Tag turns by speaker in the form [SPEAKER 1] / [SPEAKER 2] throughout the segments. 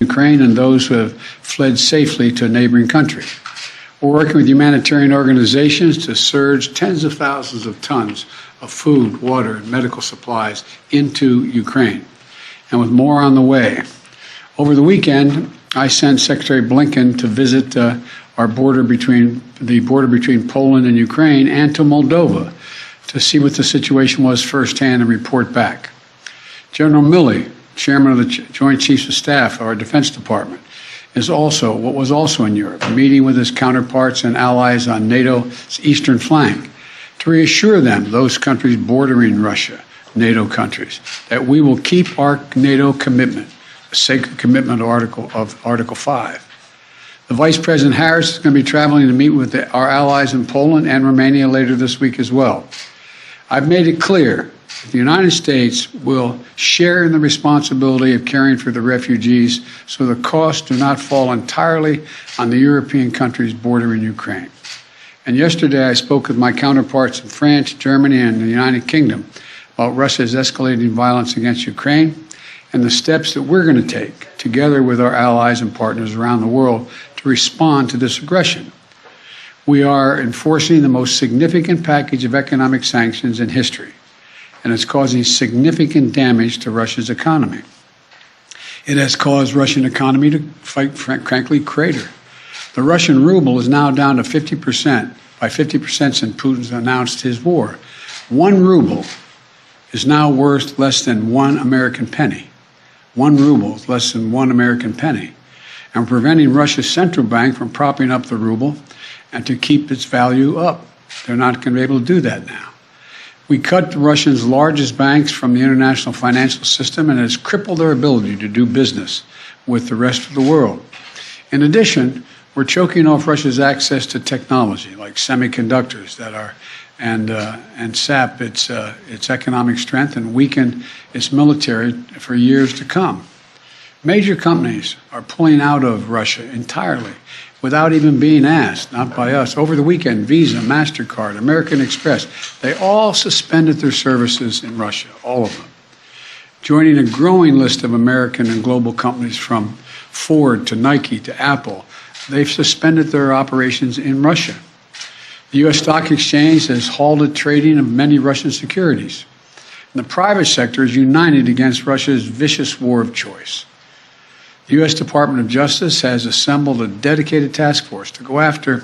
[SPEAKER 1] Ukraine and those who have fled safely to a neighboring country. We're working with humanitarian organizations to surge tens of thousands of tons of food, water, and medical supplies into Ukraine, and with more on the way. Over the weekend, I sent Secretary Blinken to visit the border between Poland and Ukraine and to Moldova to see what the situation was firsthand and report back. General Milley, Chairman of the Joint Chiefs of Staff of our Defense Department, was also in Europe, meeting with his counterparts and allies on NATO's eastern flank to reassure them, those countries bordering Russia, NATO countries, that we will keep our NATO commitment, the sacred commitment of Article 5. The Vice President Harris is going to be traveling to meet with our allies in Poland and Romania later this week as well. I've made it clear that the United States will share in the responsibility of caring for the refugees so the costs do not fall entirely on the European countries bordering Ukraine. And yesterday I spoke with my counterparts in France, Germany, and the United Kingdom about Russia's escalating violence against Ukraine and the steps that we're going to take together with our allies and partners around the world to respond to this aggression. We are enforcing the most significant package of economic sanctions in history, and it's causing significant damage to Russia's economy. It has caused Russian economy to, frankly, crater. The Russian ruble is now down to 50%, by 50% since Putin's announced his war. 1 ruble is now worth less than 1 American penny. 1 ruble is less than 1 American penny. And preventing Russia's central bank from propping up the ruble and to keep its value up. They're not going to be able to do that now. We cut Russia's largest banks from the international financial system, and it has crippled their ability to do business with the rest of the world. In addition, we're choking off Russia's access to technology like semiconductors and sap its economic strength and weaken its military for years to come. Major companies are pulling out of Russia entirely without even being asked, not by us. Over the weekend, Visa, MasterCard, American Express, they all suspended their services in Russia, all of them, joining a growing list of American and global companies from Ford to Nike to Apple. They've suspended their operations in Russia. The U.S. Stock Exchange has halted trading of many Russian securities. And the private sector is united against Russia's vicious war of choice. The U.S. Department of Justice has assembled a dedicated task force to go after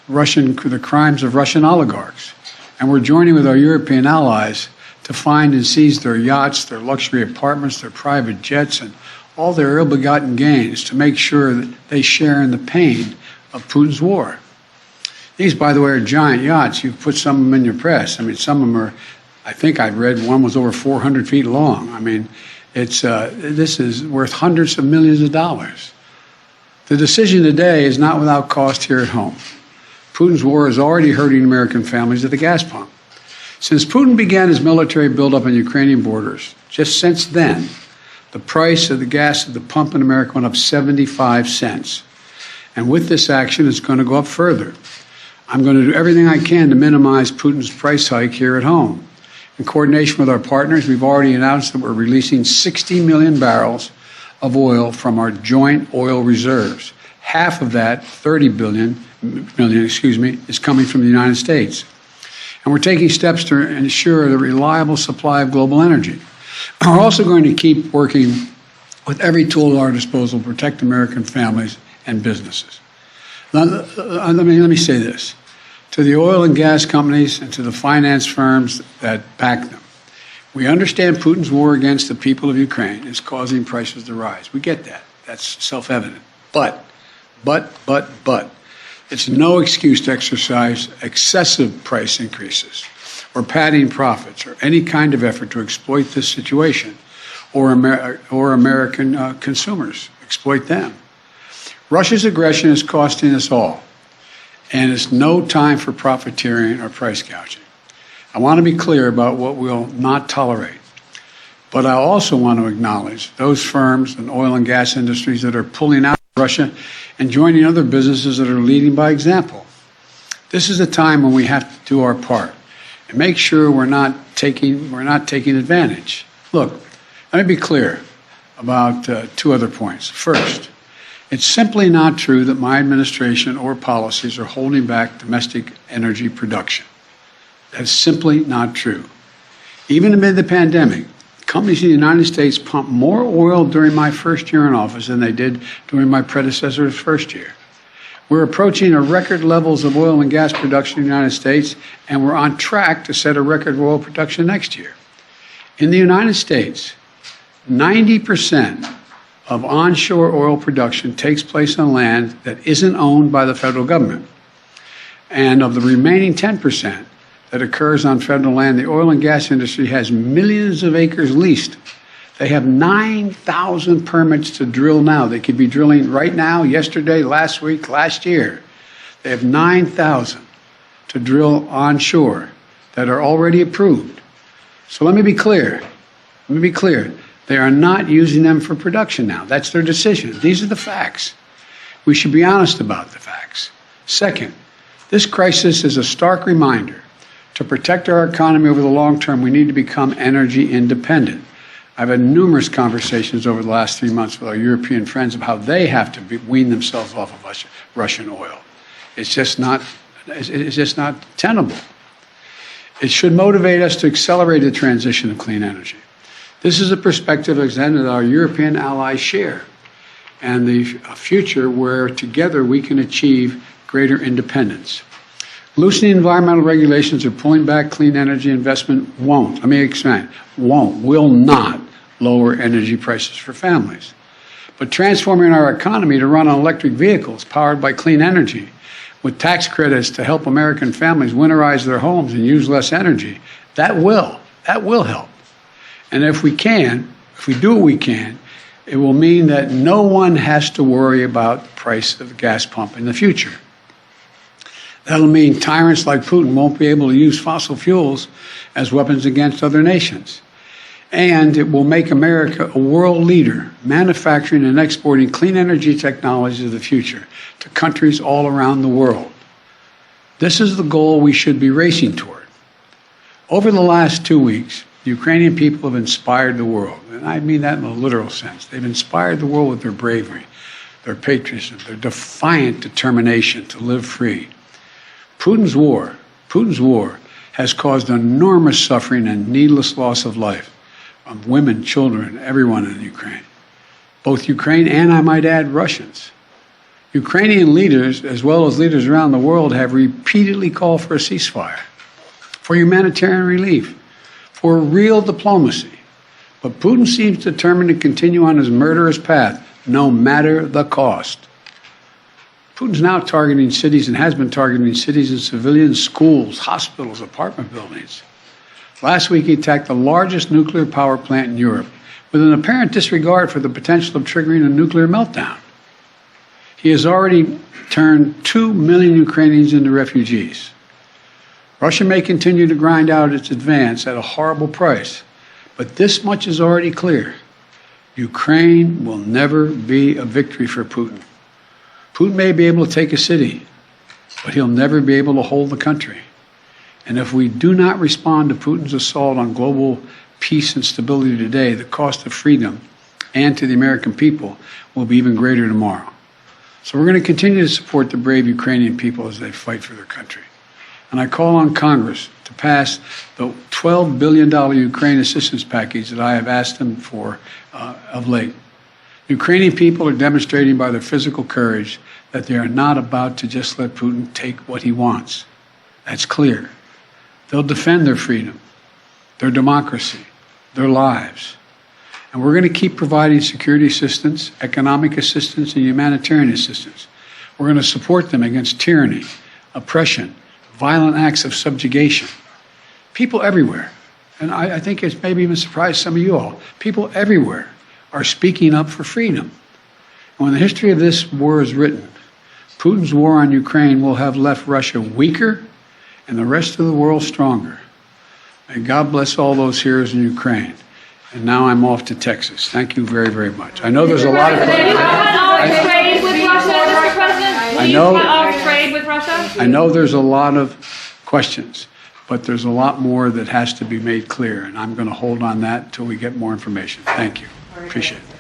[SPEAKER 1] the crimes of Russian oligarchs. And we're joining with our European allies to find and seize their yachts, their luxury apartments, their private jets, and all their ill-begotten gains to make sure that they share in the pain of Putin's war. These, by the way, are giant yachts. You've put some of them in your press. I mean, some of them are, I think I read one was over 400 feet long. I mean, this is worth hundreds of millions of dollars. The decision today is not without cost here at home. Putin's war is already hurting American families at the gas pump. Since Putin began his military buildup on Ukrainian borders, just since then, the price of the gas at the pump in America went up 75 cents. And with this action, it's going to go up further. I'm going to do everything I can to minimize Putin's price hike here at home. In coordination with our partners, we've already announced that we're releasing 60 million barrels of oil from our joint oil reserves. Half of that, 30 million, is coming from the United States. And we're taking steps to ensure the reliable supply of global energy. We're also going to keep working with every tool at our disposal to protect American families and businesses. Now, let me say this. To the oil and gas companies and to the finance firms that back them, we understand Putin's war against the people of Ukraine is causing prices to rise. We get that. That's self-evident. But, it's no excuse to exercise excessive price increases or padding profits or any kind of effort to exploit this situation or American consumers, exploit them. Russia's aggression is costing us all, and it's no time for profiteering or price gouging. I want to be clear about what we'll not tolerate, but I also want to acknowledge those firms and oil and gas industries that are pulling out of Russia and joining other businesses that are leading by example. This is a time when we have to do our part and make sure we're not taking advantage. Look, let me be clear. about two other points. First, it's simply not true that my administration or policies are holding back domestic energy production. That's simply not true. Even amid the pandemic, companies in the United States pumped more oil during my first year in office than they did during my predecessor's first year. We're approaching a record levels of oil and gas production in the United States, and we're on track to set a record oil production next year. In the United States, 90% of onshore oil production takes place on land that isn't owned by the federal government. And of the remaining 10% that occurs on federal land, the oil and gas industry has millions of acres leased. They have 9,000 permits to drill now. They could be drilling right now, yesterday, last week, last year. They have 9,000 to drill onshore that are already approved. So let me be clear. They are not using them for production now. That's their decision. These are the facts. We should be honest about the facts. Second, this crisis is a stark reminder to protect our economy over the long term, we need to become energy independent. I've had numerous conversations over the last 3 months with our European friends of how they have to wean themselves off of Russian oil. It's just not tenable. It should motivate us to accelerate the transition to clean energy. This is a perspective that our European allies share, and the future where together we can achieve greater independence. Loosening environmental regulations or pulling back clean energy investment will not lower energy prices for families. But transforming our economy to run on electric vehicles powered by clean energy, with tax credits to help American families winterize their homes and use less energy, that will help. And if we do what we can, it will mean that no one has to worry about the price of the gas pump in the future. That'll mean tyrants like Putin won't be able to use fossil fuels as weapons against other nations. And it will make America a world leader, manufacturing and exporting clean energy technologies of the future to countries all around the world. This is the goal we should be racing toward. Over the last 2 weeks, the Ukrainian people have inspired the world, and I mean that in a literal sense. They've inspired the world with their bravery, their patriotism, their defiant determination to live free. Putin's war has caused enormous suffering and needless loss of life of women, children, everyone in Ukraine. Both Ukraine and, I might add, Russians. Ukrainian leaders, as well as leaders around the world, have repeatedly called for a ceasefire, for humanitarian relief, for real diplomacy. But Putin seems determined to continue on his murderous path, no matter the cost. Putin's now targeting cities and has been targeting cities and civilians, schools, hospitals, apartment buildings. Last week, he attacked the largest nuclear power plant in Europe with an apparent disregard for the potential of triggering a nuclear meltdown. He has already turned 2 million Ukrainians into refugees. Russia may continue to grind out its advance at a horrible price, but this much is already clear. Ukraine will never be a victory for Putin. Putin may be able to take a city, but he'll never be able to hold the country. And if we do not respond to Putin's assault on global peace and stability today, the cost of freedom and to the American people will be even greater tomorrow. So we're going to continue to support the brave Ukrainian people as they fight for their country. And I call on Congress to pass the $12 billion Ukraine assistance package that I have asked them for of late. Ukrainian people are demonstrating by their physical courage that they are not about to just let Putin take what he wants. That's clear. They'll defend their freedom, their democracy, their lives. And we're going to keep providing security assistance, economic assistance, and humanitarian assistance. We're going to support them against tyranny, oppression, violent acts of subjugation. People everywhere, and I think it's maybe even surprised some of you all, people everywhere are speaking up for freedom. And when the history of this war is written, Putin's war on Ukraine will have left Russia weaker and the rest of the world stronger. May God bless all those heroes in Ukraine. And now I'm off to Texas. Thank you very, very much. I know there's a lot of questions.
[SPEAKER 2] Trade with Russia, Mr. President? Will you cut off trade with Russia?
[SPEAKER 1] I know there's a lot of questions, but there's a lot more that has to be made clear, and I'm going to hold on that until we get more information. Thank you. Appreciate it.